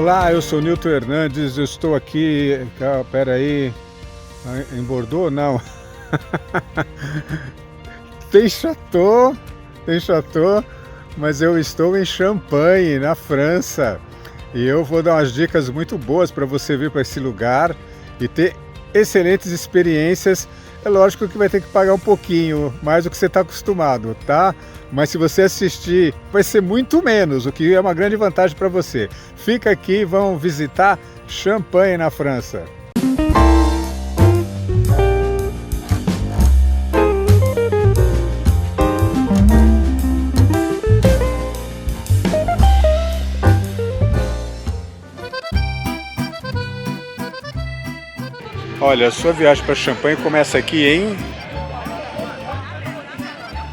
Olá, eu sou Nilton Hernandes, eu estou aqui, peraí, em Bordeaux? Não. Tem Chateau, mas eu estou em Champagne, na França. E eu vou dar umas dicas muito boas para você vir para esse lugar e ter excelentes experiências. É lógico que vai ter que pagar um pouquinho mais do que você está acostumado, tá? Mas se você assistir, vai ser muito menos, o que é uma grande vantagem para você. Fica aqui e vamos visitar Champagne, na França. Olha, a sua viagem para Champagne começa aqui em...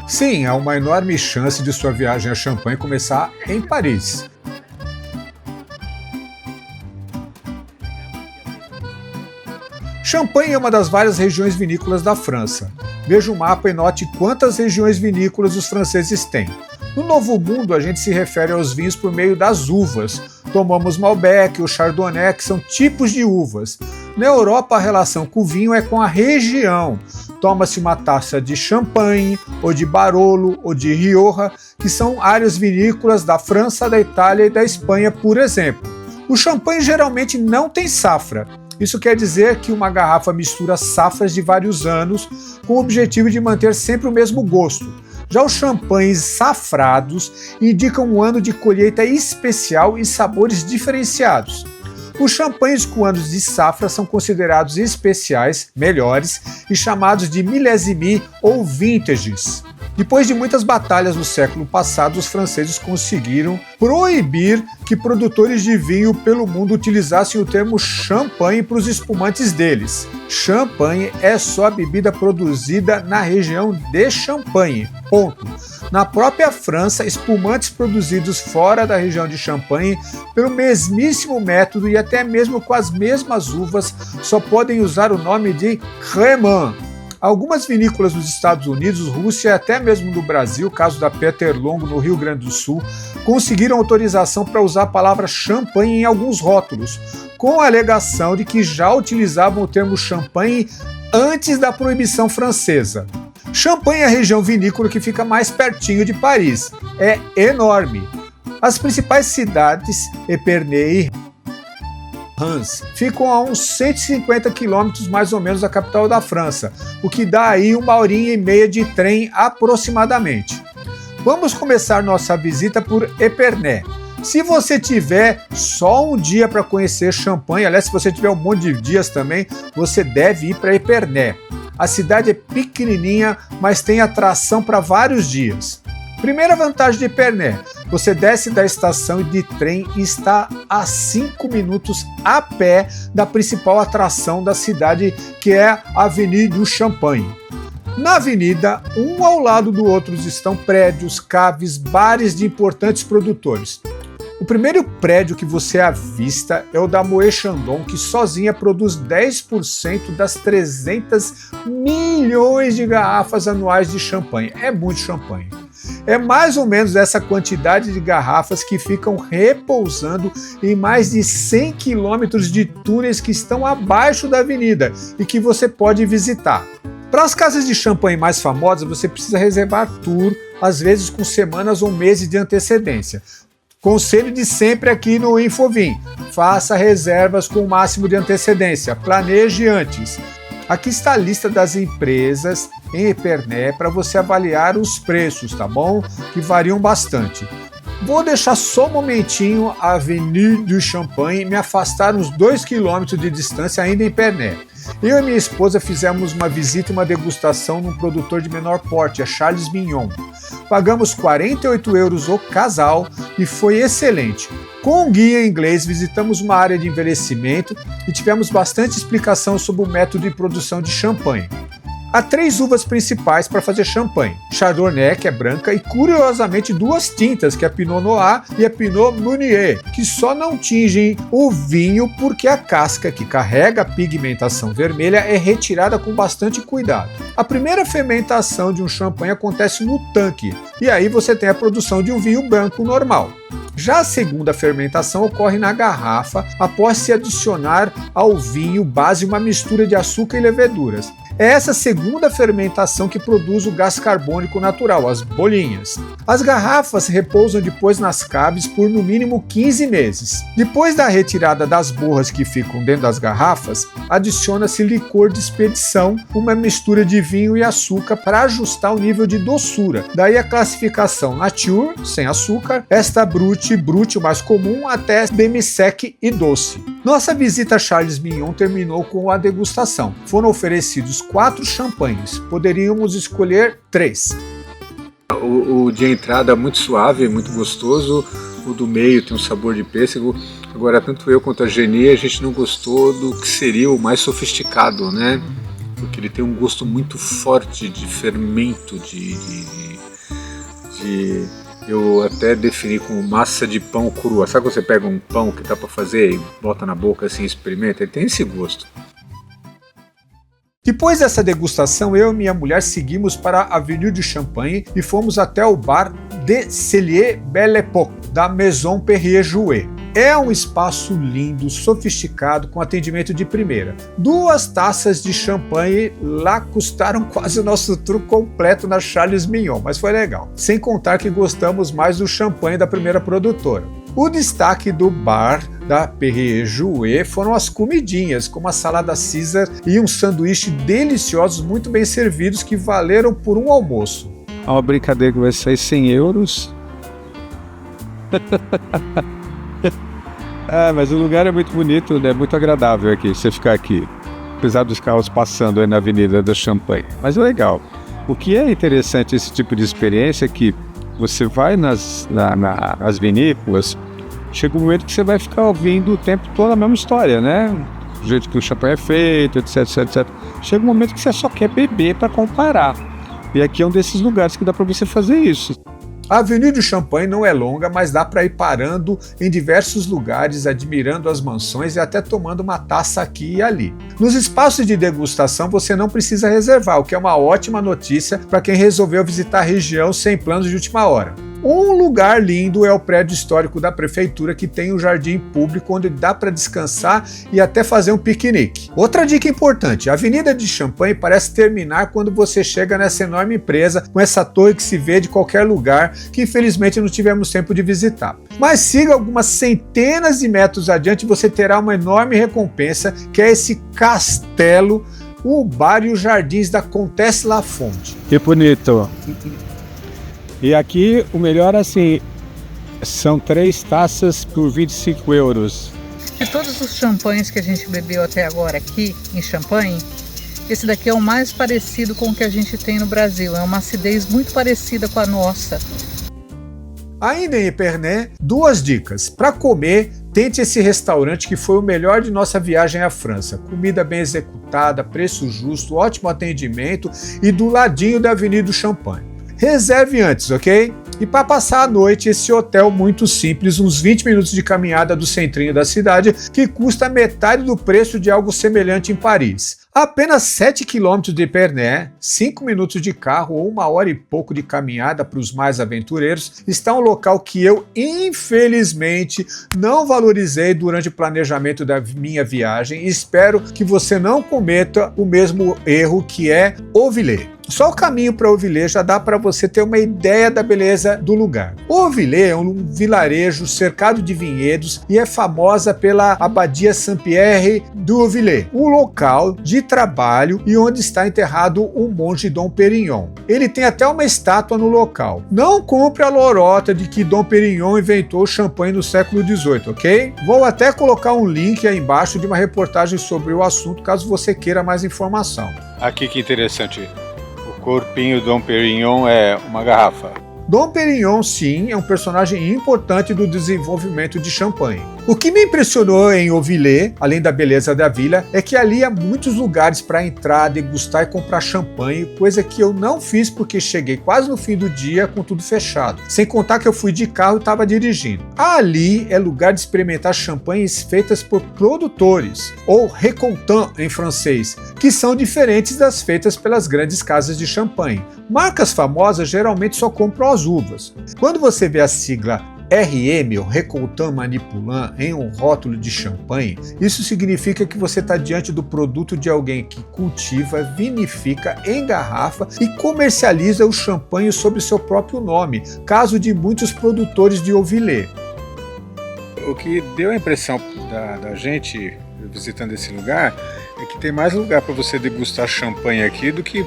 Sim, há uma enorme chance de sua viagem a Champagne começar em Paris. Champagne é uma das várias regiões vinícolas da França. Veja o mapa e note quantas regiões vinícolas os franceses têm. No Novo Mundo, a gente se refere aos vinhos por meio das uvas. Tomamos Malbec ou Chardonnay, que são tipos de uvas. Na Europa, a relação com o vinho é com a região. Toma-se uma taça de Champagne, ou de Barolo, ou de Rioja, que são áreas vinícolas da França, da Itália e da Espanha, por exemplo. O Champagne geralmente não tem safra. Isso quer dizer que uma garrafa mistura safras de vários anos, com o objetivo de manter sempre o mesmo gosto. Já os champanhes safrados indicam um ano de colheita especial e sabores diferenciados. Os champanhes com anos de safra são considerados especiais, melhores, e chamados de millésimes ou vintages. Depois de muitas batalhas no século passado, os franceses conseguiram proibir que produtores de vinho pelo mundo utilizassem o termo champanhe para os espumantes deles. Champanhe é só a bebida produzida na região de Champagne. Ponto. Na própria França, espumantes produzidos fora da região de Champagne, pelo mesmíssimo método e até mesmo com as mesmas uvas, só podem usar o nome de Crémant. Algumas vinícolas nos Estados Unidos, Rússia e até mesmo no Brasil, caso da Peter Longo no Rio Grande do Sul, conseguiram autorização para usar a palavra champanhe em alguns rótulos, com a alegação de que já utilizavam o termo champanhe antes da proibição francesa. Champagne é a região vinícola que fica mais pertinho de Paris. É enorme. As principais cidades, Épernay e Reims, ficam a uns 150 quilômetros mais ou menos da capital da França, o que dá aí 1h30 de trem aproximadamente. Vamos começar nossa visita por Épernay. Se você tiver só um dia para conhecer Champagne, aliás, se você tiver um monte de dias também, você deve ir para Épernay. A cidade é pequenininha, mas tem atração para vários dias. Primeira vantagem de Épernay, você desce da estação de trem e está a 5 minutos a pé da principal atração da cidade, que é a Avenida do Champagne. Na avenida, um ao lado do outro, estão prédios, caves, bares de importantes produtores. O primeiro prédio que você avista é o da Moët Chandon, que sozinha produz 10% das 300 milhões de garrafas anuais de champanhe. É muito champanhe. É mais ou menos essa quantidade de garrafas que ficam repousando em mais de 100 quilômetros de túneis que estão abaixo da avenida e que você pode visitar. Para as casas de champanhe mais famosas, você precisa reservar tour, às vezes com semanas ou meses de antecedência. Conselho de sempre aqui no Infovim: faça reservas com o máximo de antecedência, planeje antes. Aqui está a lista das empresas em Épernay para você avaliar os preços, tá bom? Que variam bastante. Vou deixar só um momentinho a Avenida do Champagne, me afastar uns 2 km de distância ainda em Épernay. Eu e minha esposa fizemos uma visita e uma degustação num produtor de menor porte, a Charles Mignon. Pagamos 48 € o casal e foi excelente. Com um guia em inglês, visitamos uma área de envelhecimento e tivemos bastante explicação sobre o método de produção de champanhe. Há 3 uvas principais para fazer champanhe: Chardonnay, que é branca, e curiosamente 2 tintas, que é a Pinot Noir e a Pinot Meunier, que só não tingem o vinho porque a casca, que carrega a pigmentação vermelha, é retirada com bastante cuidado. A primeira fermentação de um champanhe acontece no tanque, e aí você tem a produção de um vinho branco normal. Já a segunda fermentação ocorre na garrafa após se adicionar ao vinho base uma mistura de açúcar e leveduras. É essa segunda fermentação que produz o gás carbônico natural, as bolinhas. As garrafas repousam depois nas caves por no mínimo 15 meses. Depois da retirada das borras que ficam dentro das garrafas, adiciona-se licor de expedição, uma mistura de vinho e açúcar para ajustar o nível de doçura. Daí a classificação nature, sem açúcar, esta brut, o mais comum, até demi-sec e doce. Nossa visita a Charles Mignon terminou com a degustação. Foram oferecidos 4 champanhes, poderíamos escolher 3. O de entrada é muito suave, muito gostoso, o do meio tem um sabor de pêssego. Agora, tanto eu quanto a Geni, a gente não gostou do que seria o mais sofisticado, né? Porque ele tem um gosto muito forte de fermento, eu até defini como massa de pão crua. Sabe quando você pega um pão que tá para fazer e bota na boca assim, experimenta? Ele tem esse gosto. Depois dessa degustação, eu e minha mulher seguimos para a Avenue du Champagne e fomos até o bar de Cellier Belle Époque, da Maison Perrier-Jouët. É um espaço lindo, sofisticado, com atendimento de primeira. 2 taças de champanhe lá custaram quase o nosso tour completo na Charles Mignon, mas foi legal. Sem contar que gostamos mais do champanhe da primeira produtora. O destaque do bar da Perrier-Jouët foram as comidinhas, como a salada Caesar e um sanduíche deliciosos muito bem servidos que valeram por um almoço. É uma brincadeira que vai sair 100 euros. Mas o lugar é muito bonito, né? Muito agradável aqui, você ficar aqui. Apesar dos carros passando aí na Avenida da Champagne. Mas é legal. O que é interessante esse tipo de experiência é que você vai nas vinícolas, chega um momento que você vai ficar ouvindo o tempo todo a mesma história, né? O jeito que o champanhe é feito, etc, etc. Chega um momento que você só quer beber para comparar. E aqui é um desses lugares que dá para você fazer isso. A Avenue du Champagne não é longa, mas dá para ir parando em diversos lugares, admirando as mansões e até tomando uma taça aqui e ali. Nos espaços de degustação você não precisa reservar, o que é uma ótima notícia para quem resolveu visitar a região sem planos de última hora. Um lugar lindo é o prédio histórico da prefeitura, que tem um jardim público onde dá para descansar e até fazer um piquenique. Outra dica importante, a Avenida de Champagne parece terminar quando você chega nessa enorme empresa com essa torre que se vê de qualquer lugar, que infelizmente não tivemos tempo de visitar. Mas siga algumas centenas de metros adiante e você terá uma enorme recompensa, que é esse castelo, o bar e os jardins da Comtesse Lafont. Que bonito! E aqui o melhor assim, são 3 taças por 25 euros. De todos os champanhes que a gente bebeu até agora aqui em Champagne, esse daqui é o mais parecido com o que a gente tem no Brasil. É uma acidez muito parecida com a nossa. Ainda em Épernay, 2 dicas. Para comer, tente esse restaurante que foi o melhor de nossa viagem à França. Comida bem executada, preço justo, ótimo atendimento e do ladinho da Avenida do Champagne. Reserve antes, ok? E para passar a noite, esse hotel muito simples, uns 20 minutos de caminhada do centrinho da cidade, que custa metade do preço de algo semelhante em Paris. Apenas 7 km de Épernay, 5 minutos de carro ou 1 hora e pouco de caminhada para os mais aventureiros, está um local que eu, infelizmente, não valorizei durante o planejamento da minha viagem e espero que você não cometa o mesmo erro, que é Auvillers. Só o caminho para Auvillers já dá para você ter uma ideia da beleza do lugar. Auvillers é um vilarejo cercado de vinhedos e é famosa pela Abadia Saint-Pierre d'Auvillers, um local de trabalho e onde está enterrado o monge Dom Pérignon. Ele tem até uma estátua no local. Não compre a lorota de que Dom Pérignon inventou o champanhe no século XVIII, ok? Vou até colocar um link aí embaixo de uma reportagem sobre o assunto, caso você queira mais informação. Aqui que interessante. O corpinho Dom Pérignon é uma garrafa. Dom Pérignon, sim, é um personagem importante do desenvolvimento de champanhe. O que me impressionou em Auvillers, além da beleza da vila, é que ali há muitos lugares para entrar, degustar e comprar champanhe, coisa que eu não fiz porque cheguei quase no fim do dia com tudo fechado. Sem contar que eu fui de carro e estava dirigindo. Ali é lugar de experimentar champanhes feitas por produtores, ou récoltants em francês, que são diferentes das feitas pelas grandes casas de champanhe. Marcas famosas geralmente só compram as uvas. Quando você vê a sigla RM, ou Récoltant Manipulant, em um rótulo de champanhe, isso significa que você está diante do produto de alguém que cultiva, vinifica, engarrafa e comercializa o champanhe sob seu próprio nome, caso de muitos produtores de Ouvillé. O que deu a impressão da gente visitando esse lugar é que tem mais lugar para você degustar champanhe aqui do que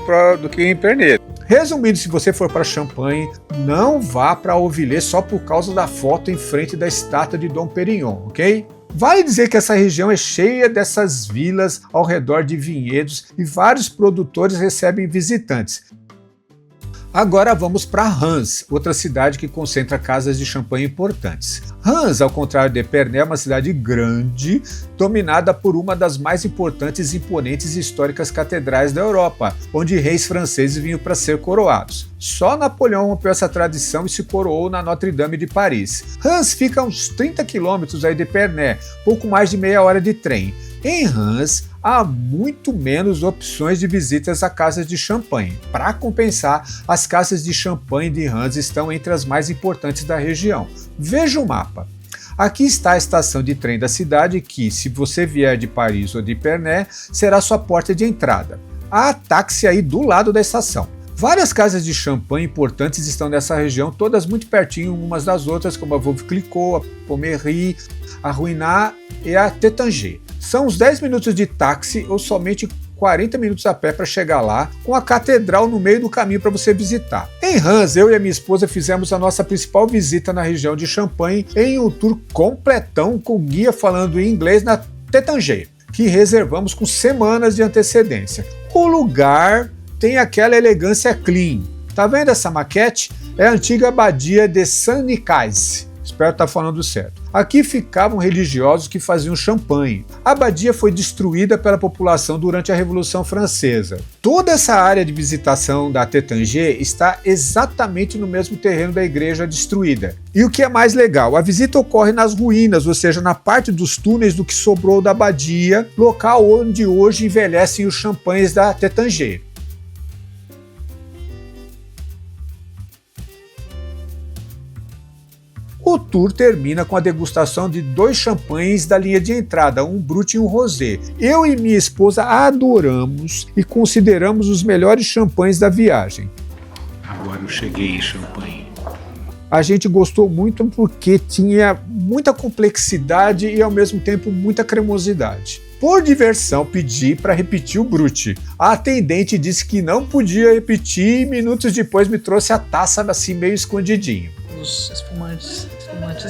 em Pernod. Resumindo, se você for para Champagne, não vá para Ouvillé só por causa da foto em frente da estátua de Dom Pérignon, ok? Vale dizer que essa região é cheia dessas vilas ao redor de vinhedos e vários produtores recebem visitantes. Agora vamos para Reims, outra cidade que concentra casas de champanhe importantes. Reims, ao contrário de Épernay, é uma cidade grande, dominada por uma das mais importantes e imponentes e históricas catedrais da Europa, onde reis franceses vinham para ser coroados. Só Napoleão rompeu essa tradição e se coroou na Notre-Dame de Paris. Reims fica a uns 30 quilômetros aí de Épernay, pouco mais de meia hora de trem. Em Reims, há muito menos opções de visitas a casas de champanhe. Para compensar, as casas de champanhe de Reims estão entre as mais importantes da região. Veja o mapa. Aqui está a estação de trem da cidade que, se você vier de Paris ou de Épernay, será sua porta de entrada. Há táxi aí do lado da estação. Várias casas de champanhe importantes estão nessa região, todas muito pertinho umas das outras, como a Veuve Clicquot, a Pommery, a Ruinart e a Taittinger. São uns 10 minutos de táxi ou somente 40 minutos a pé para chegar lá, com a catedral no meio do caminho para você visitar. Em Reims, eu e a minha esposa fizemos a nossa principal visita na região de Champagne em um tour completão com guia falando em inglês na Taittinger, que reservamos com semanas de antecedência. O lugar tem aquela elegância clean. Tá vendo essa maquete? É a antiga abadia de Saint-Nicaise. Espero estar falando certo. Aqui ficavam religiosos que faziam champanhe. A abadia foi destruída pela população durante a Revolução Francesa. Toda essa área de visitação da Taittinger está exatamente no mesmo terreno da igreja destruída. E o que é mais legal, a visita ocorre nas ruínas, ou seja, na parte dos túneis do que sobrou da abadia, local onde hoje envelhecem os champanhes da Taittinger. O tour termina com a degustação de 2 champanhes da linha de entrada, um Brut e um Rosé. Eu e minha esposa adoramos e consideramos os melhores champanhes da viagem. Agora eu cheguei em Champagne. A gente gostou muito porque tinha muita complexidade e ao mesmo tempo muita cremosidade. Por diversão, pedi para repetir o Brut. A atendente disse que não podia repetir e minutos depois me trouxe a taça assim meio escondidinho. Os espumantes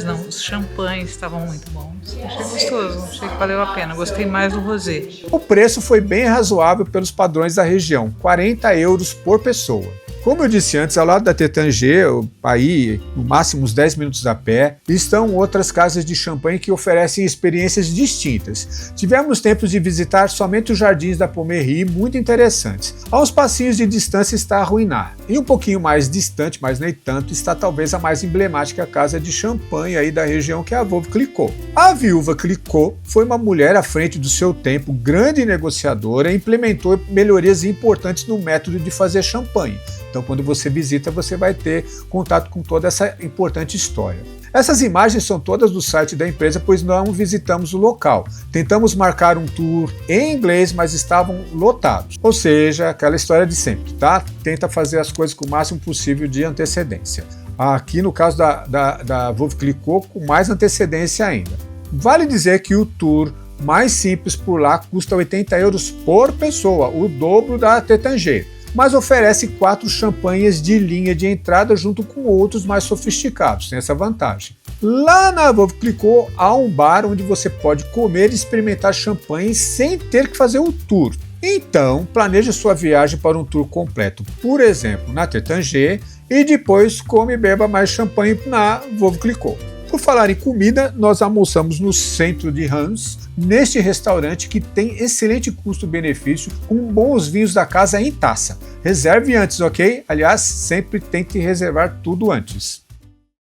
não, os champanhes estavam muito bons. Achei gostoso, achei que valeu a pena. Gostei mais do rosé. O preço foi bem razoável pelos padrões da região, 40 € por pessoa. Como eu disse antes, ao lado da Taittinger, aí no máximo uns 10 minutos a pé, estão outras casas de champanhe que oferecem experiências distintas. Tivemos tempo de visitar somente os jardins da Pommery, muito interessantes. A uns passinhos de distância está a Ruinart. E um pouquinho mais distante, mas nem tanto, está talvez a mais emblemática casa de champanhe aí da região, que é a Veuve Clicquot. A viúva Clicquot foi uma mulher à frente do seu tempo, grande negociadora, e implementou melhorias importantes no método de fazer champanhe. Então, quando você visita, você vai ter contato com toda essa importante história. Essas imagens são todas do site da empresa, pois não visitamos o local. Tentamos marcar um tour em inglês, mas estavam lotados. Ou seja, aquela história de sempre, tá? Tenta fazer as coisas com o máximo possível de antecedência. Aqui, no caso da Veuve Clicquot, com mais antecedência ainda. Vale dizer que o tour mais simples por lá custa 80 € por pessoa, o dobro da Taittinger, mas oferece 4 champanhes de linha de entrada junto com outros mais sofisticados, tem essa vantagem. Lá na Veuve Clicquot há um bar onde você pode comer e experimentar champanhe sem ter que fazer o tour. Então, planeje sua viagem para um tour completo, por exemplo, na Taittinger, e depois come e beba mais champanhe na Veuve Clicquot. Por falar em comida, nós almoçamos no centro de Reims, neste restaurante que tem excelente custo-benefício, com bons vinhos da casa em taça. Reserve antes, ok? Aliás, sempre tente reservar tudo antes.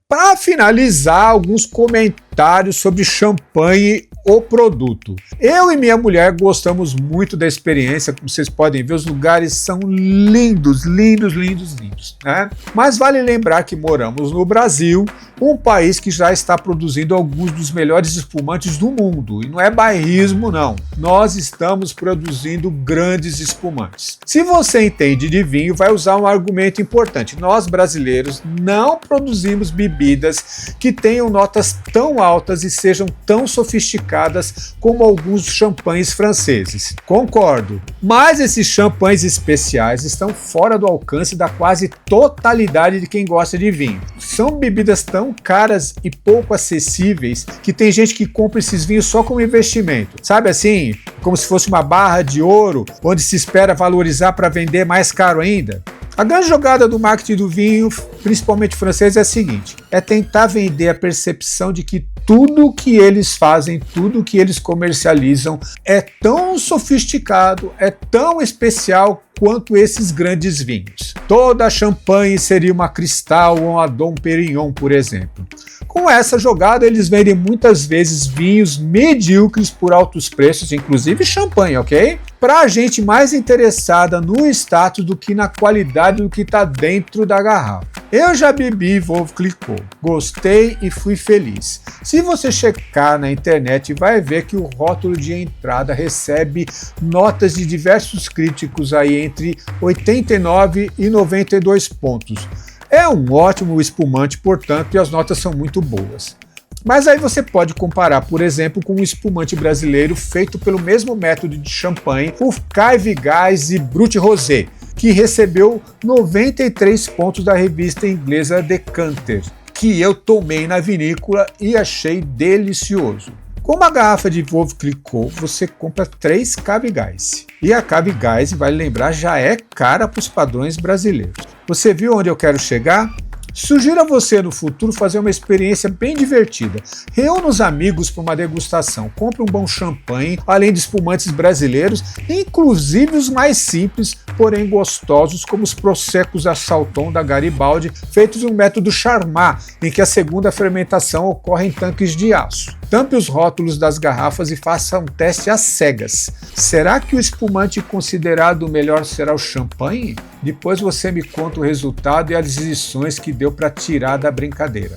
Para finalizar, alguns comentários comentários sobre champanhe, o produto. Eu e minha mulher gostamos muito da experiência, como vocês podem ver, os lugares são lindos, lindos, lindos, lindos, né? Mas vale lembrar que moramos no Brasil, um país que já está produzindo alguns dos melhores espumantes do mundo. E não é bairrismo, não. Nós estamos produzindo grandes espumantes. Se você entende de vinho, vai usar um argumento importante. Nós, brasileiros, não produzimos bebidas que tenham notas tão altas e sejam tão sofisticadas como alguns champanhes franceses. Concordo. Mas esses champanhes especiais estão fora do alcance da quase totalidade de quem gosta de vinho. São bebidas tão caras e pouco acessíveis que tem gente que compra esses vinhos só como investimento. Sabe assim, como se fosse uma barra de ouro, onde se espera valorizar para vender mais caro ainda? A grande jogada do marketing do vinho, principalmente francês, é a seguinte: é tentar vender a percepção de que tudo que eles fazem, tudo que eles comercializam é tão sofisticado, é tão especial quanto esses grandes vinhos. Toda champanhe seria uma Cristal ou uma Dom Perignon, por exemplo. Com essa jogada, eles vendem muitas vezes vinhos medíocres por altos preços, inclusive champanhe, ok? Para gente mais interessada no status do que na qualidade do que está dentro da garrafa. Eu já bebi Veuve Clicquot, gostei e fui feliz. Se você checar na internet, vai ver que o rótulo de entrada recebe notas de diversos críticos aí entre 89 e 92 pontos. É um ótimo espumante, portanto, e as notas são muito boas. Mas aí você pode comparar, por exemplo, com um espumante brasileiro feito pelo mesmo método de champanhe, o Caille Vigas e Brut Rosé, que recebeu 93 pontos da revista inglesa Decanter, que eu tomei na vinícola e achei delicioso. Com uma garrafa de Veuve Clicquot, você compra 3 Caille Vigas. E a Caille Vigas, vale lembrar, já é cara para os padrões brasileiros. Você viu onde eu quero chegar? Sugiro a você no futuro fazer uma experiência bem divertida. Reúna os amigos para uma degustação, compre um bom champanhe, além de espumantes brasileiros, inclusive os mais simples, porém gostosos, como os Proseccos Assalton da Garibaldi, feitos no método Charmat, em que a segunda fermentação ocorre em tanques de aço. Tampe os rótulos das garrafas e faça um teste às cegas. Será que o espumante considerado o melhor será o champanhe? Depois você me conta o resultado e as lições que deu para tirar da brincadeira.